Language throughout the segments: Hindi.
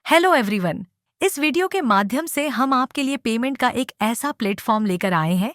Hello everyone. इस वीडियो के माध्यम से हम आपके लिए पेमेंट का एक ऐसा प्लेटफॉर्म लेकर आए हैं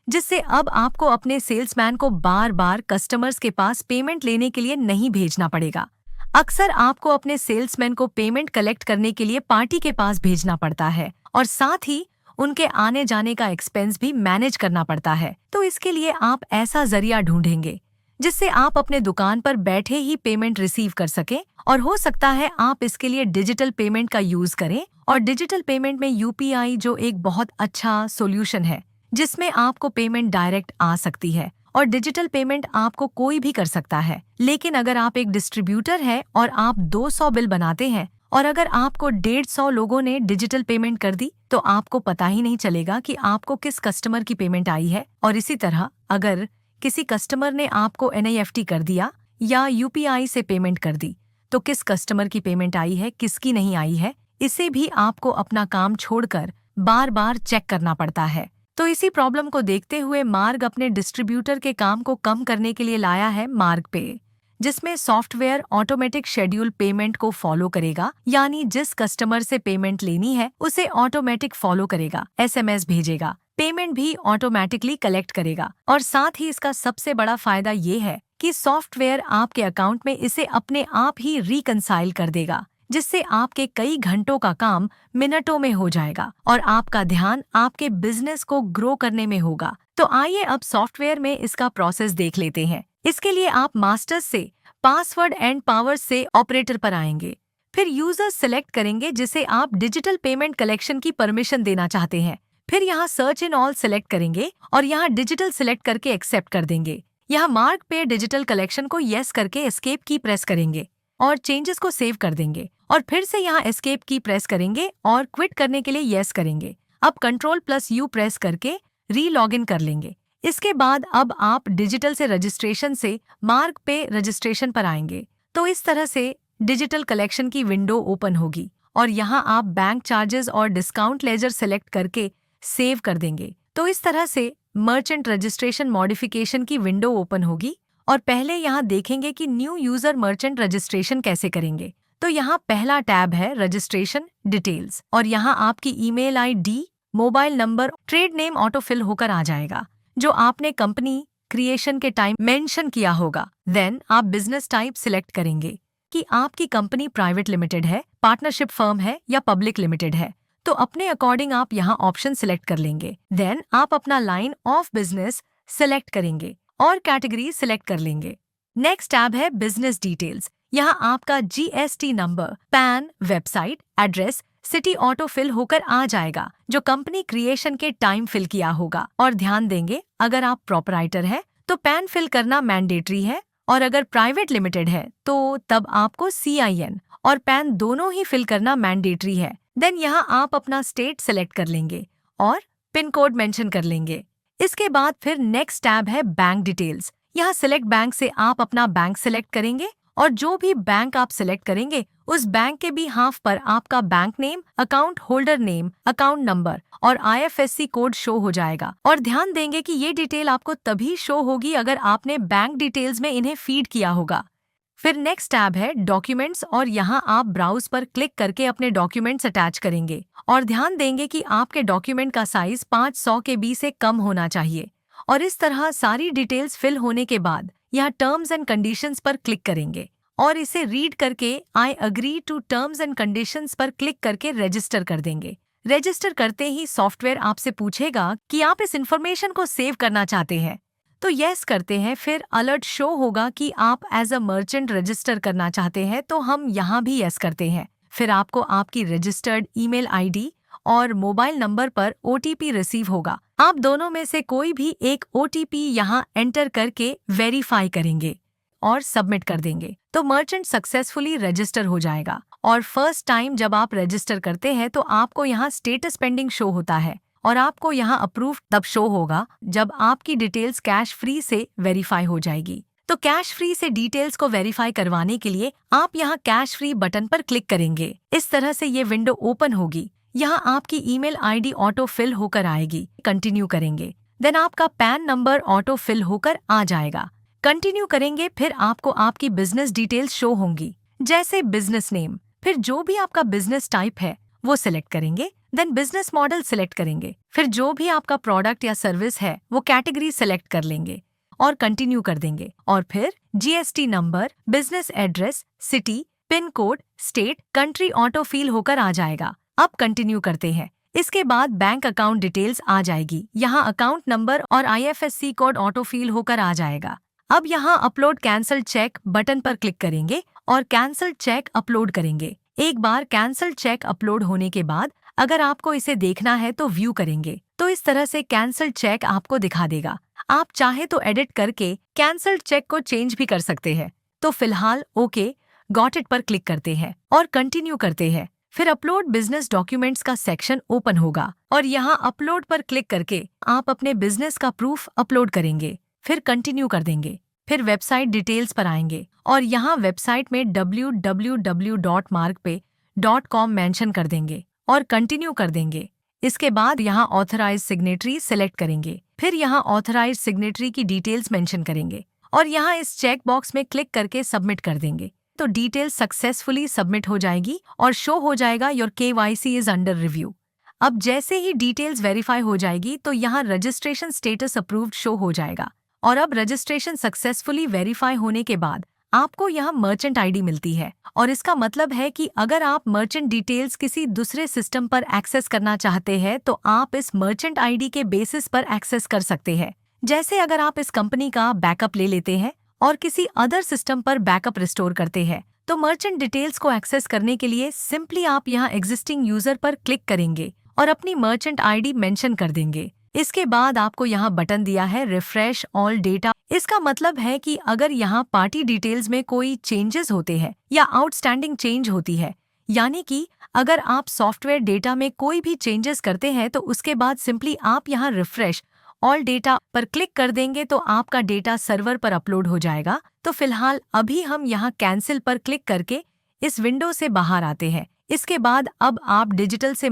जिससे अब आपको अपने सेल्समैन को बार बार कस्टमर्स के पास पेमेंट लेने के लिए नहीं भेजना पड़ेगा। अक्सर आपको अपने सेल्समैन को पेमेंट कलेक्ट करने के लिए पार्टी के पास भेजना पड़ता है और साथ ही उनके आने जाने का एक्सपेंस भी मैनेज करना पड़ता है। तो इसके लिए आप ऐसा जरिया ढूंढेंगे जिससे आप अपने दुकान पर बैठे ही पेमेंट रिसीव कर सकें। और हो सकता है आप इसके लिए डिजिटल पेमेंट का यूज करें। और डिजिटल पेमेंट में यूपीआई जो एक बहुत अच्छा सॉल्यूशन है जिसमें आपको पेमेंट डायरेक्ट आ सकती है और डिजिटल पेमेंट आपको कोई भी कर सकता है। लेकिन अगर आप एक डिस्ट्रीब्यूटर है और आप 200 बिल बनाते हैं और अगर आपको 150 लोगों ने डिजिटल पेमेंट कर दी तो आपको पता ही नहीं चलेगा कि आपको किस कस्टमर की पेमेंट आई है। और इसी तरह अगर किसी कस्टमर ने आपको एनईएफटी कर दिया या यूपीआई से पेमेंट कर दी तो किस कस्टमर की पेमेंट आई है किसकी नहीं आई है, इसे भी आपको अपना काम छोड़कर बार बार चेक करना पड़ता है। तो इसी प्रॉब्लम को देखते हुए मार्ग अपने डिस्ट्रीब्यूटर के काम को कम करने के लिए लाया है मार्ग पे, जिसमें सॉफ्टवेयर ऑटोमेटिक शेड्यूल पेमेंट को फॉलो करेगा। यानी जिस कस्टमर से पेमेंट लेनी है उसे ऑटोमेटिक फॉलो करेगा, एसएमएस भेजेगा, पेमेंट भी ऑटोमेटिकली कलेक्ट करेगा। और साथ ही इसका सबसे बड़ा फायदा ये है कि सॉफ्टवेयर आपके अकाउंट में इसे अपने आप ही रिकंसाइल कर देगा, जिससे आपके कई घंटों का काम मिनटों में हो जाएगा और आपका ध्यान आपके बिजनेस को ग्रो करने में होगा। तो आइए अब सॉफ्टवेयर में इसका प्रोसेस देख लेते हैं। इसके लिए आप मास्टर्स से पासवर्ड एंड पावर्स से ऑपरेटर पर आएंगे। फिर यूजर सिलेक्ट करेंगे जिसे आप डिजिटल पेमेंट कलेक्शन की परमिशन देना चाहते हैं। फिर यहाँ सर्च इन ऑल सिलेक्ट करेंगे और यहाँ डिजिटल सिलेक्ट करके एक्सेप्ट कर देंगे। यहाँ मार्क पे डिजिटल कलेक्शन को येस करके एस्केप की प्रेस करेंगे और चेंजेस को सेव कर देंगे और फिर से यहाँ एस्केप की प्रेस करेंगे और क्विट करने के लिए येस करेंगे। अब Ctrl+U प्रेस करके री लॉगिन कर लेंगे। इसके बाद अब आप डिजिटल से रजिस्ट्रेशन से मार्क पे रजिस्ट्रेशन पर आएंगे। तो इस तरह से डिजिटल कलेक्शन की विंडो ओपन होगी और यहाँ आप बैंक चार्जेस और डिस्काउंट लेजर सेलेक्ट करके सेव कर देंगे। तो इस तरह से मर्चेंट रजिस्ट्रेशन मॉडिफिकेशन की विंडो ओपन होगी और पहले यहाँ देखेंगे कि न्यू यूजर मर्चेंट रजिस्ट्रेशन कैसे करेंगे। तो यहाँ पहला टैब है रजिस्ट्रेशन डिटेल्स और यहाँ आपकी email ID, mobile number, trade name autofill होकर आ जाएगा जो आपने कंपनी क्रिएशन के टाइम मेंशन किया होगा। देन आप बिजनेस टाइप सिलेक्ट करेंगे कि आपकी कंपनी प्राइवेट लिमिटेड है, पार्टनरशिप फर्म है या पब्लिक लिमिटेड है। तो अपने अकॉर्डिंग आप यहाँ ऑप्शन सिलेक्ट कर लेंगे। देन आप अपना लाइन ऑफ बिजनेस सिलेक्ट करेंगे और कैटेगरी सिलेक्ट कर लेंगे। नेक्स्ट टैब है बिजनेस डिटेल्स। यहाँ आपका GST number, PAN, website address, city auto fill होकर आ जाएगा जो कंपनी क्रिएशन के टाइम फिल किया होगा। और ध्यान देंगे अगर आप प्रोपराइटर है तो पैन फिल करना मैंडेटरी है और अगर प्राइवेट लिमिटेड है तो तब आपको CIN और पैन दोनों ही फिल करना मैंडेटरी है। देन यहाँ आप अपना स्टेट सिलेक्ट कर लेंगे और पिन कोड मेंशन कर लेंगे। इसके बाद फिर नेक्स्ट टैब है बैंक डिटेल्स। यहाँ सिलेक्ट बैंक से आप अपना बैंक सिलेक्ट करेंगे और जो भी बैंक आप सिलेक्ट करेंगे उस बैंक के भी हाफ पर आपका bank name, account holder name, account number और IFSC कोड शो हो जाएगा। और ध्यान देंगे कि ये डिटेल आपको तभी शो होगी अगर आपने बैंक डिटेल्स में इन्हें फीड किया होगा। फिर नेक्स्ट टैब है डॉक्यूमेंट्स और यहाँ आप ब्राउज पर क्लिक करके अपने डॉक्यूमेंट्स अटैच करेंगे और ध्यान देंगे कि आपके डॉक्यूमेंट का साइज 500 KB से कम होना चाहिए। और इस तरह सारी डिटेल्स फिल होने के बाद यहाँ टर्म्स एंड कंडीशंस पर क्लिक करेंगे और इसे रीड करके I agree to terms and conditions पर क्लिक करके रजिस्टर कर देंगे। रजिस्टर करते ही सॉफ्टवेयर आपसे पूछेगा कि आप इस इंफॉर्मेशन को सेव करना चाहते हैं तो यस करते हैं। फिर अलर्ट शो होगा कि आप एज अ मर्चेंट रजिस्टर करना चाहते हैं तो हम यहाँ भी यस करते हैं। फिर आपको आपकी रजिस्टर्ड ईमेल आईडी और मोबाइल नंबर पर OTP रिसीव होगा। आप दोनों में से कोई भी एक OTP यहाँ एंटर करके वेरीफाई करेंगे और सबमिट कर देंगे तो मर्चेंट सक्सेसफुली रजिस्टर हो जाएगा। और फर्स्ट टाइम जब आप रजिस्टर करते हैं तो आपको यहाँ स्टेटस पेंडिंग शो होता है और आपको यहाँ अप्रूव तब शो होगा जब आपकी डिटेल्स कैश फ्री से वेरीफाई हो जाएगी। तो कैश फ्री से डिटेल्स को वेरीफाई करवाने के लिए आप यहाँ कैश फ्री बटन पर क्लिक करेंगे। इस तरह से ये विंडो ओपन होगी। यहाँ आपकी ईमेल आईडी ऑटो फिल होकर आएगी। कंटिन्यू करेंगे। देन आपका पैन नंबर ऑटो फिल होकर आ जाएगा। कंटिन्यू करेंगे। फिर आपको आपकी बिजनेस डिटेल्स शो होंगी जैसे बिजनेस नेम, फिर जो भी आपका बिजनेस टाइप है वो सिलेक्ट करेंगे, देन बिजनेस मॉडल सिलेक्ट करेंगे। फिर जो भी आपका प्रोडक्ट या सर्विस है वो कैटेगरी सिलेक्ट कर लेंगे और कंटिन्यू कर देंगे। और फिर GST number, business address, city, pin code, state, country auto fill होकर आ जाएगा। अब कंटिन्यू करते हैं। इसके बाद बैंक अकाउंट डिटेल्स आ जाएगी। यहाँ अकाउंट नंबर और IFSC कोड ऑटो फिल होकर आ जाएगा। अब यहाँ अपलोड कैंसल चेक बटन पर क्लिक करेंगे और कैंसल चेक अपलोड करेंगे। एक बार कैंसल चेक अपलोड होने के बाद अगर आपको इसे देखना है तो व्यू करेंगे तो इस तरह से कैंसल चेक आपको दिखा देगा। आप चाहे तो एडिट करके कैंसल चेक को चेंज भी कर सकते हैं। तो फिलहाल ओके गॉट इट पर क्लिक करते हैं और कंटिन्यू करते हैं। फिर अपलोड बिजनेस डॉक्यूमेंट्स का सेक्शन ओपन होगा और यहाँ अपलोड पर क्लिक करके आप अपने बिजनेस का प्रूफ अपलोड करेंगे। फिर कंटिन्यू कर देंगे। फिर वेबसाइट डिटेल्स पर आएंगे और यहाँ वेबसाइट में www.markpay.com मेंशन कर देंगे और कंटिन्यू कर देंगे। इसके बाद यहाँ ऑथराइज सिग्नेटरी सिलेक्ट करेंगे। फिर यहाँ ऑथराइज सिग्नेटरी की डिटेल्स मेंशन करेंगे और यहाँ इस चेक बॉक्स में क्लिक करके सबमिट कर देंगे तो डिटेल्स सक्सेसफुली सबमिट हो जाएगी और शो हो जाएगा your KYC is under review. अब जैसे ही डिटेल्स वेरीफाई हो जाएगी तो यहाँ रजिस्ट्रेशन स्टेटस अप्रूव्ड शो हो जाएगा और अब रजिस्ट्रेशन सक्सेसफुली वेरीफाई होने के बाद आपको यहाँ मर्चेंट आईडी मिलती है और इसका मतलब है कि अगर आप मर्चेंट डिटेल्स किसी दूसरे सिस्टम पर एक्सेस करना चाहते हैं तो आप इस मर्चेंट आईडी के बेसिस पर एक्सेस कर सकते हैं। जैसे अगर आप इस कंपनी का बैकअप ले लेते हैं और किसी अदर सिस्टम पर बैकअप रिस्टोर करते हैं तो मर्चेंट डिटेल्स को एक्सेस करने के लिए सिंपली आप यहाँ एग्जिस्टिंग यूजर पर क्लिक करेंगे और अपनी मर्चेंट आईडी मेंशन कर देंगे। इसके बाद आपको यहाँ बटन दिया है रिफ्रेश ऑल डेटा। इसका मतलब है कि अगर यहाँ पार्टी डिटेल्स में कोई चेंजेस होते हैं या आउटस्टैंडिंग चेंज होती है, यानी कि अगर आप सॉफ्टवेयर डेटा में कोई भी चेंजेस करते हैं तो उसके बाद सिंपली आप यहाँ रिफ्रेश ऑल डेटा पर क्लिक कर देंगे तो आपका डेटा सर्वर पर अपलोड हो जाएगा। तो फिलहाल अभी हम यहाँ कैंसिल पर क्लिक करके इस विंडो से बाहर आते हैं। इसके बाद अब आप डिजिटल से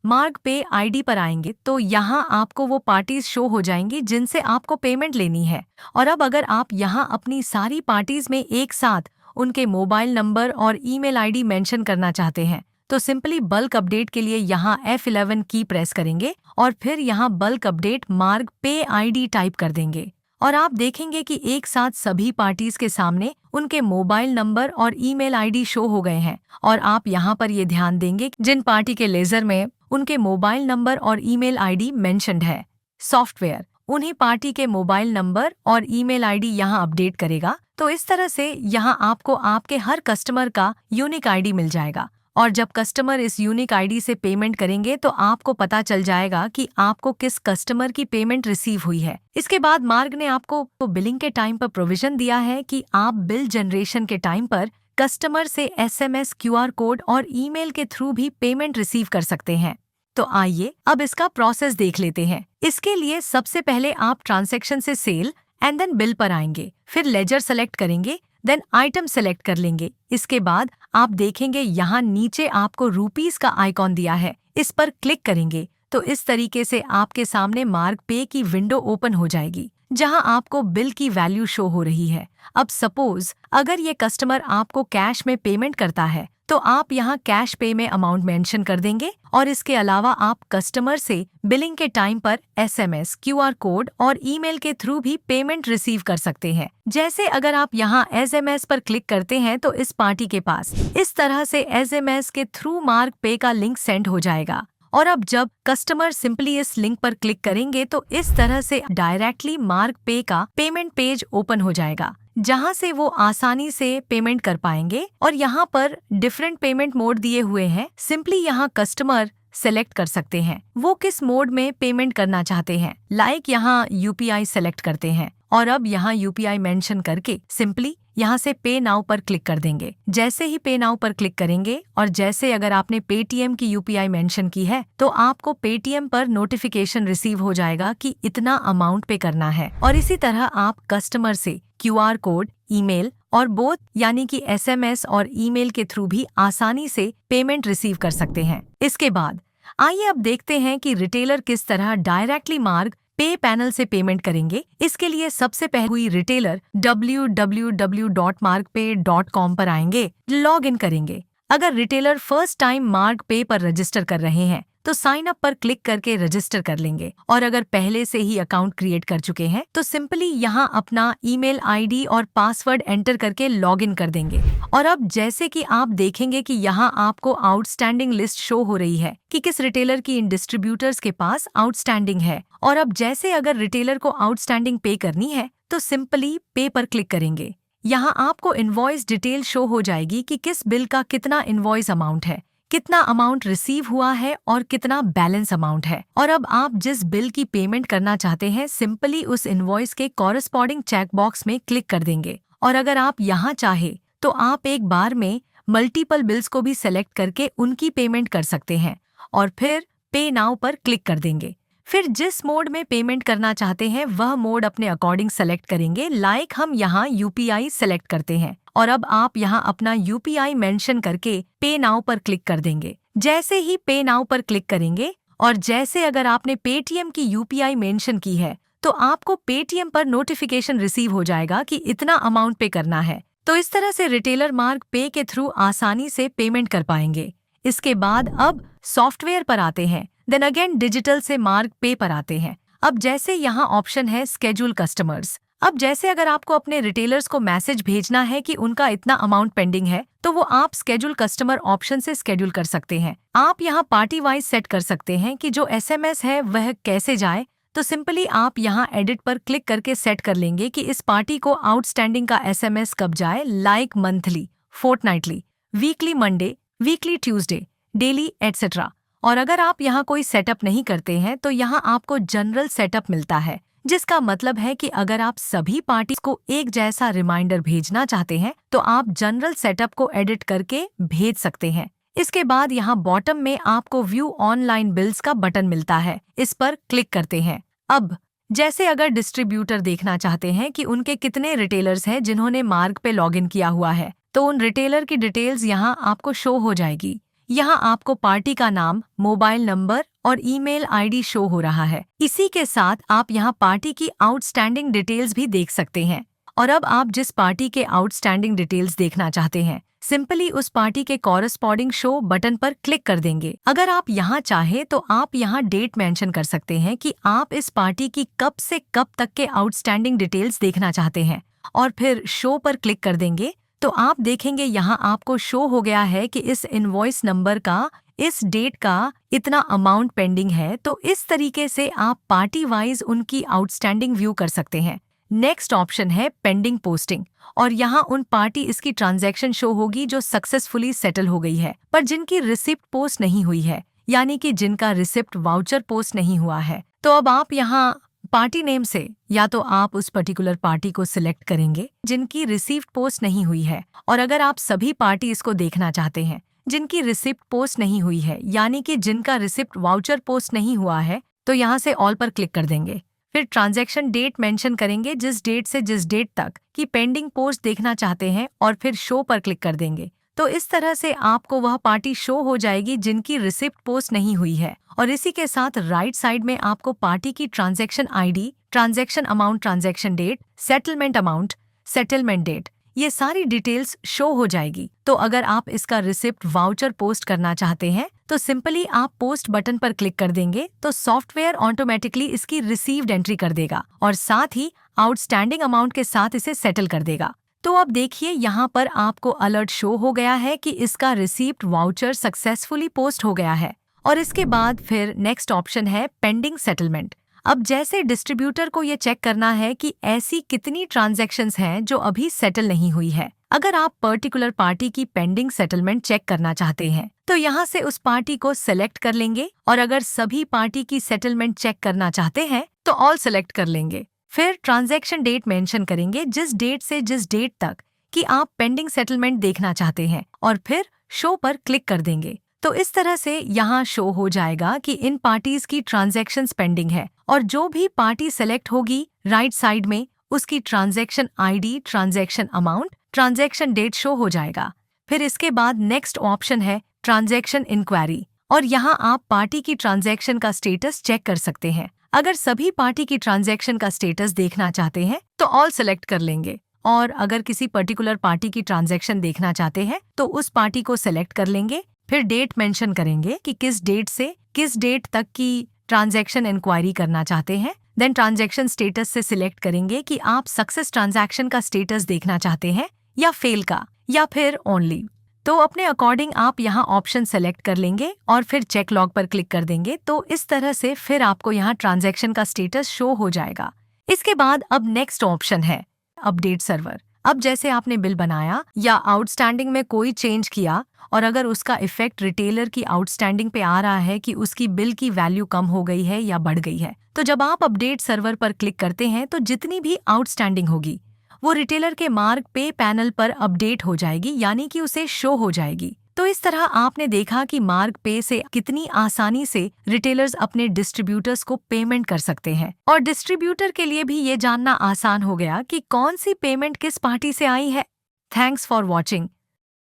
मार्ग पे आईडी पर आएंगे तो यहाँ आपको वो पार्टीज शो हो जाएंगी जिनसे आपको पेमेंट लेनी है। और अब अगर आप यहाँ अपनी सारी पार्टीज में एक साथ उनके मोबाइल नंबर और ईमेल आईडी मेंशन करना चाहते हैं तो सिंपली बल्क अपडेट के लिए यहाँ F11 की प्रेस करेंगे और फिर यहाँ बल्क अपडेट मार्ग पे आईडी टाइप कर देंगे और आप देखेंगे कि एक साथ सभी पार्टीज के सामने उनके मोबाइल नंबर और ईमेल आईडी शो हो गए हैं। और आप यहाँ पर ये ध्यान देंगे जिन पार्टी के लेजर में उनके मोबाइल नंबर और ईमेल आईडी मेंशन्ड है, सॉफ्टवेयर उन्हीं पार्टी के मोबाइल नंबर और ईमेल आईडी यहाँ अपडेट करेगा। तो इस तरह से यहाँ आपको आपके हर कस्टमर का यूनिक आईडी मिल जाएगा और जब कस्टमर इस यूनिक आईडी से पेमेंट करेंगे तो आपको पता चल जाएगा कि आपको किस कस्टमर की पेमेंट रिसीव हुई है। इसके बाद मार्ग ने आपको बिलिंग के टाइम पर प्रोविजन दिया है कि आप बिल जनरेशन के टाइम पर कस्टमर से SMS, QR कोड और ईमेल के थ्रू भी पेमेंट रिसीव कर सकते हैं। तो आइए अब इसका प्रोसेस देख लेते हैं। इसके लिए सबसे पहले आप ट्रांजैक्शन से सेल एंड देन बिल पर आएंगे, फिर लेजर सेलेक्ट करेंगे, देन आइटम सेलेक्ट कर लेंगे। इसके बाद आप देखेंगे यहाँ नीचे आपको रुपीस का आइकॉन दिया है, इस पर क्लिक करेंगे तो इस तरीके से आपके सामने मार्ग पे की विंडो ओपन हो जाएगी जहां आपको बिल की वैल्यू शो हो रही है। अब सपोज अगर ये कस्टमर आपको कैश में पेमेंट करता है तो आप यहाँ कैश पे में अमाउंट मेंशन कर देंगे और इसके अलावा आप कस्टमर से बिलिंग के टाइम पर SMS, QR कोड और ईमेल के थ्रू भी पेमेंट रिसीव कर सकते हैं। जैसे अगर आप यहाँ SMS पर क्लिक करते हैं तो इस पार्टी के पास इस तरह से SMS के थ्रू मार्ग पे का लिंक सेंड हो जाएगा और अब जब कस्टमर सिंपली इस लिंक पर क्लिक करेंगे तो इस तरह से डायरेक्टली मार्ग पे का पेमेंट पेज ओपन हो जाएगा जहां से वो आसानी से पेमेंट कर पाएंगे। और यहाँ पर डिफरेंट पेमेंट मोड दिए हुए हैं, सिंपली यहाँ कस्टमर सेलेक्ट कर सकते हैं वो किस मोड में पेमेंट करना चाहते हैं। लाइक यहाँ UPI सेलेक्ट करते हैं और अब यहाँ UPI मेंशन करके सिंपली यहाँ से पे नाउ पर क्लिक कर देंगे। जैसे ही पे नाउ पर क्लिक करेंगे और जैसे अगर आपने पेटीएम की UPI मेंशन की है तो आपको पेटीएम पर नोटिफिकेशन रिसीव हो जाएगा कि इतना अमाउंट पे करना है। और इसी तरह आप कस्टमर से QR कोड, ईमेल और बोथ यानी कि SMS और ईमेल के थ्रू भी आसानी से पेमेंट रिसीव कर सकते हैं। इसके बाद आइए अब देखते हैं कि रिटेलर किस तरह डायरेक्टली मार्ग पे पैनल से पेमेंट करेंगे, इसके लिए सबसे पहले हुई रिटेलर www.margpay.com पर आएंगे, लॉग इन करेंगे। अगर रिटेलर फर्स्ट टाइम मार्ग पे पर रजिस्टर कर रहे हैं तो साइन अप पर क्लिक करके रजिस्टर कर लेंगे, और अगर पहले से ही अकाउंट क्रिएट कर चुके हैं तो सिंपली यहाँ अपना ईमेल आईडी और पासवर्ड एंटर करके लॉगिन कर देंगे। और अब जैसे कि आप देखेंगे कि यहाँ आपको आउटस्टैंडिंग लिस्ट शो हो रही है कि किस रिटेलर की इन डिस्ट्रीब्यूटर्स के पास आउटस्टैंडिंग है। और अब जैसे अगर रिटेलर को आउटस्टैंडिंग पे करनी है तो सिंपली पे पर क्लिक करेंगे। यहाँ आपको इनवॉइस डिटेल शो हो जाएगी कि किस बिल का कितना इनवॉइस अमाउंट है, कितना अमाउंट रिसीव हुआ है और कितना बैलेंस अमाउंट है। और अब आप जिस बिल की पेमेंट करना चाहते हैं सिंपली उस इनवॉइस के कॉरेस्पॉन्डिंग चेक बॉक्स में क्लिक कर देंगे। और अगर आप यहाँ चाहे तो आप एक बार में मल्टीपल बिल्स को भी सेलेक्ट करके उनकी पेमेंट कर सकते हैं और फिर पे नाउ पर क्लिक कर देंगे। फिर जिस मोड में पेमेंट करना चाहते हैं वह मोड अपने अकॉर्डिंग सेलेक्ट करेंगे। लाइक हम यहाँ यूपीआई सेलेक्ट करते हैं और अब आप यहाँ अपना यूपीआई मेंशन करके पे नाउ पर क्लिक कर देंगे। जैसे ही पे नाउ पर क्लिक करेंगे और जैसे अगर आपने पेटीएम की यूपीआई मेंशन की है तो आपको पेटीएम पर नोटिफिकेशन रिसीव हो जाएगा कि इतना अमाउंट पे करना है। तो इस तरह से रिटेलर मार्ग पे के थ्रू आसानी से पेमेंट कर पाएंगे। इसके बाद अब सॉफ्टवेयर पर आते हैं, देन अगेन डिजिटल से मार्ग पे पर आते हैं। अब जैसे यहाँ ऑप्शन है स्केड्यूल कस्टमर्स। अब जैसे अगर आपको अपने रिटेलर्स को मैसेज भेजना है कि उनका इतना अमाउंट पेंडिंग है तो वो आप स्केड्यूल कस्टमर ऑप्शन से स्केड्यूल कर सकते हैं। आप यहाँ पार्टी वाइज सेट कर सकते हैं कि जो एसएमएस है वह कैसे जाए। तो सिंपली आप यहाँ एडिट पर क्लिक करके सेट कर लेंगे कि इस पार्टी को आउटस्टैंडिंग का एसएमएस कब जाए, like monthly, fortnightly, weekly Monday, weekly Tuesday, daily etcetera. और अगर आप यहाँ कोई सेटअप नहीं करते हैं तो यहाँ आपको जनरल सेटअप मिलता है, जिसका मतलब है कि अगर आप सभी पार्टीज को एक जैसा रिमाइंडर भेजना चाहते हैं तो आप जनरल सेटअप को एडिट करके भेज सकते हैं। इसके बाद यहाँ बॉटम में आपको व्यू ऑनलाइन बिल्स का बटन मिलता है, इस पर क्लिक करते हैं। अब जैसे अगर डिस्ट्रीब्यूटर देखना चाहते हैं कि उनके कितने रिटेलर्स हैं जिन्होंने मार्ग पे लॉगिन किया हुआ है तो उन रिटेलर की डिटेल्स यहाँ आपको शो हो जाएगी। यहाँ आपको पार्टी का नाम, मोबाइल नंबर और ईमेल आईडी शो हो रहा है। इसी के साथ आप यहाँ पार्टी की आउटस्टैंडिंग डिटेल्स भी देख सकते हैं। और अब आप जिस पार्टी के आउटस्टैंडिंग डिटेल्स देखना चाहते हैं सिंपली उस पार्टी के कॉरेस्पॉन्डिंग शो बटन पर क्लिक कर देंगे। अगर आप यहाँ चाहे तो आप यहाँ डेट मेंशन कर सकते हैं कि आप इस पार्टी की कब से कब तक के आउटस्टैंडिंग डिटेल्स देखना चाहते हैं और फिर शो पर क्लिक कर देंगे। तो आप देखेंगे यहाँ आपको शो हो गया है कि इस इनवॉइस नंबर का इस डेट का इतना अमाउंट पेंडिंग है। तो इस तरीके से आप पार्टी वाइज उनकी आउटस्टैंडिंग व्यू कर सकते हैं। नेक्स्ट ऑप्शन है पेंडिंग पोस्टिंग, और यहाँ उन पार्टी इसकी ट्रांजैक्शन शो होगी जो सक्सेसफुली सेटल हो गई है पर जिनकी रिसिप्ट पोस्ट नहीं हुई है, यानी कि जिनका रिसिप्ट वाउचर पोस्ट नहीं हुआ है। तो अब आप यहाँ पार्टी नेम से या तो आप उस पर्टिकुलर पार्टी को सिलेक्ट करेंगे जिनकी रिसीप्ट पोस्ट नहीं हुई है, और अगर आप सभी पार्टी इसको देखना चाहते हैं जिनकी रिसिप्ट पोस्ट नहीं हुई है, यानी कि जिनका रिसिप्ट वाउचर पोस्ट नहीं हुआ है, तो यहाँ से ऑल पर क्लिक कर देंगे। फिर ट्रांजैक्शन डेट मेंशन करेंगे, जिस डेट से जिस डेट तक की पेंडिंग पोस्ट देखना चाहते हैं, और फिर शो पर क्लिक कर देंगे। तो इस तरह से आपको वह पार्टी शो हो जाएगी जिनकी रिसिप्ट पोस्ट नहीं हुई है। और इसी के साथ राइट साइड में आपको पार्टी की transaction ID, transaction amount, transaction date, settlement amount, settlement date, ये सारी डिटेल्स शो हो जाएगी। तो अगर आप इसका रिसिप्ट वाउचर पोस्ट करना चाहते हैं तो सिंपली आप पोस्ट बटन पर क्लिक कर देंगे तो सॉफ्टवेयर ऑटोमेटिकली इसकी रिसीव्ड एंट्री कर देगा और साथ ही आउटस्टैंडिंग अमाउंट के साथ इसे सेटल कर देगा। तो अब देखिए यहाँ पर आपको अलर्ट शो हो गया है कि इसका रिसीप्ट वाउचर सक्सेसफुली पोस्ट हो गया है। और इसके बाद फिर नेक्स्ट ऑप्शन है पेंडिंग सेटलमेंट। अब जैसे डिस्ट्रीब्यूटर को ये चेक करना है कि ऐसी कितनी ट्रांजैक्शंस हैं जो अभी सेटल नहीं हुई है। अगर आप पर्टिकुलर पार्टी की पेंडिंग सेटलमेंट चेक करना चाहते हैं तो यहाँ से उस पार्टी को सेलेक्ट कर लेंगे, और अगर सभी पार्टी की सेटलमेंट चेक करना चाहते हैं तो ऑल सेलेक्ट कर लेंगे। फिर ट्रांजैक्शन डेट मेंशन करेंगे, जिस डेट से जिस डेट तक कि आप पेंडिंग सेटलमेंट देखना चाहते हैं, और फिर शो पर क्लिक कर देंगे। तो इस तरह से यहाँ शो हो जाएगा कि इन पार्टीज की ट्रांजैक्शंस पेंडिंग है, और जो भी पार्टी सेलेक्ट होगी राइट साइड में उसकी transaction ID, transaction amount, transaction date show हो जाएगा। फिर इसके बाद नेक्स्ट ऑप्शन है ट्रांजैक्शन इंक्वायरी, और यहाँ आप पार्टी की ट्रांजैक्शन का स्टेटस चेक कर सकते हैं। अगर सभी पार्टी की ट्रांजैक्शन का स्टेटस देखना चाहते हैं तो ऑल सेलेक्ट कर लेंगे, और अगर किसी पर्टिकुलर पार्टी की ट्रांजैक्शन देखना चाहते हैं तो उस पार्टी को सेलेक्ट कर लेंगे। फिर डेट मेंशन करेंगे कि किस डेट से किस डेट तक की ट्रांजैक्शन इंक्वायरी करना चाहते हैं। देन ट्रांजैक्शन स्टेटस से सिलेक्ट करेंगे कि आप सक्सेस ट्रांजैक्शन का स्टेटस देखना चाहते हैं या फेल का, या फिर ओनली। तो अपने अकॉर्डिंग आप यहाँ ऑप्शन सेलेक्ट कर लेंगे और फिर चेक लॉग पर क्लिक कर देंगे। तो इस तरह से फिर आपको यहाँ ट्रांजैक्शन का स्टेटस शो हो जाएगा। इसके बाद अब नेक्स्ट ऑप्शन है अपडेट सर्वर। अब जैसे आपने बिल बनाया या आउटस्टैंडिंग में कोई चेंज किया, और अगर उसका इफेक्ट रिटेलर की आउटस्टैंडिंग पे आ रहा है कि उसकी बिल की वैल्यू कम हो गई है या बढ़ गई है, तो जब आप अपडेट सर्वर पर क्लिक करते हैं तो जितनी भी आउटस्टैंडिंग होगी वो रिटेलर के मार्क पे पैनल पर अपडेट हो जाएगी, यानी कि उसे शो हो जाएगी। तो इस तरह आपने देखा कि मार्क पे से कितनी आसानी से रिटेलर्स अपने डिस्ट्रीब्यूटर्स को पेमेंट कर सकते हैं, और डिस्ट्रीब्यूटर के लिए भी ये जानना आसान हो गया कि कौन सी पेमेंट किस पार्टी से आई है। Thanks for watching.